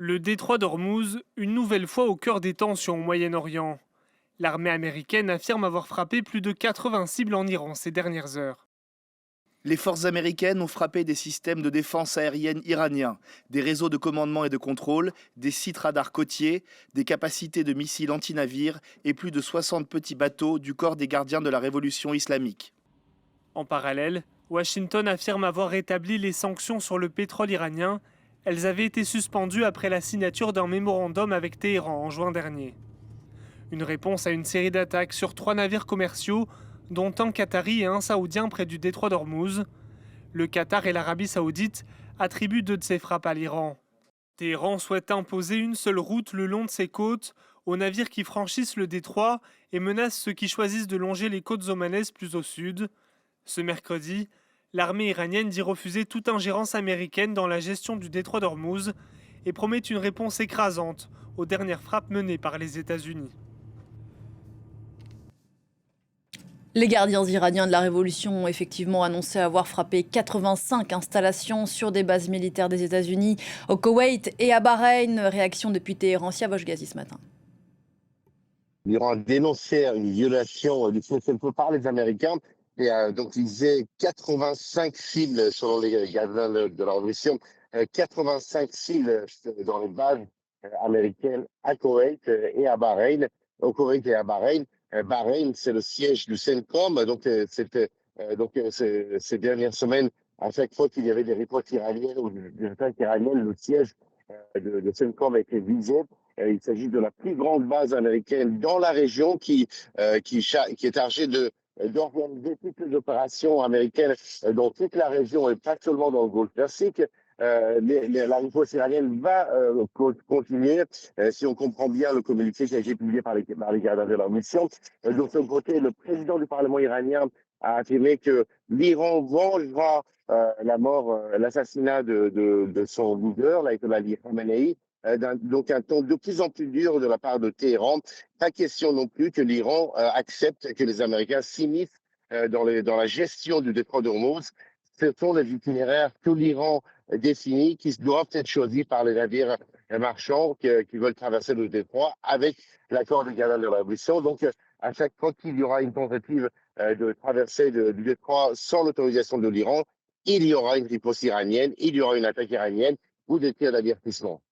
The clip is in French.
Le détroit d'Ormuz, une nouvelle fois au cœur des tensions au Moyen-Orient. L'armée américaine affirme avoir frappé plus de 80 cibles en Iran ces dernières heures. Les forces américaines ont frappé des systèmes de défense aérienne iraniens, des réseaux de commandement et de contrôle, des sites radars côtiers, des capacités de missiles anti-navires et plus de 60 petits bateaux du corps des gardiens de la révolution islamique. En parallèle, Washington affirme avoir rétabli les sanctions sur le pétrole iranien. Elles avaient été suspendues après la signature d'un mémorandum avec Téhéran en juin dernier. Une réponse à une série d'attaques sur 3 navires commerciaux, dont un qatari et un saoudien près du détroit d'Ormuz. Le Qatar et l'Arabie saoudite attribuent 2 de ces frappes à l'Iran. Téhéran souhaite imposer une seule route le long de ses côtes aux navires qui franchissent le détroit et menace ceux qui choisissent de longer les côtes omanaises plus au sud. Ce mercredi, l'armée iranienne dit refuser toute ingérence américaine dans la gestion du détroit d'Ormuz et promet une réponse écrasante aux dernières frappes menées par les États-Unis. Les gardiens iraniens de la révolution ont effectivement annoncé avoir frappé 85 installations sur des bases militaires des États-Unis, au Koweït et à Bahreïn. Réaction depuis Téhéran, Siavosh Ghazi ce matin. L'Iran a dénoncé une violation du cessez-le-feu par les Américains et a donc visé 85 cibles selon les gardiens de la révolution, 85 cibles dans les bases américaines à Koweït et à Bahreïn. Au Koweït et à Bahreïn. Bahreïn, c'est le siège du CENTCOM. Donc, ces dernières semaines, à chaque fois qu'il y avait des riposte iraniennes ou des attaques iraniennes, le siège de CENTCOM a été visé. Il s'agit de la plus grande base américaine dans la région qui est chargée d'organiser toutes les opérations américaines dans toute la région et pas seulement dans le Golfe Persique. La riposte iranienne va continuer, si on comprend bien le communiqué qui a été publié par les gardiens de la mission. De son côté, le président du Parlement iranien a affirmé que l'Iran vengera l'assassinat de son leader, l'ayatollah Ali Khamenei. Donc un ton de plus en plus dur de la part de Téhéran. Pas question non plus que l'Iran accepte que les Américains s'immiscent dans la gestion du détroit d'Ormuz. Ce sont des itinéraires que l'Iran définit, qui doivent être choisis par les navires marchands qui veulent traverser le détroit avec l'accord des gardiens de la révolution. Donc, à chaque fois qu'il y aura une tentative de traverser du détroit sans l'autorisation de l'Iran, il y aura une riposte iranienne, il y aura une attaque iranienne ou des tirs d'avertissement.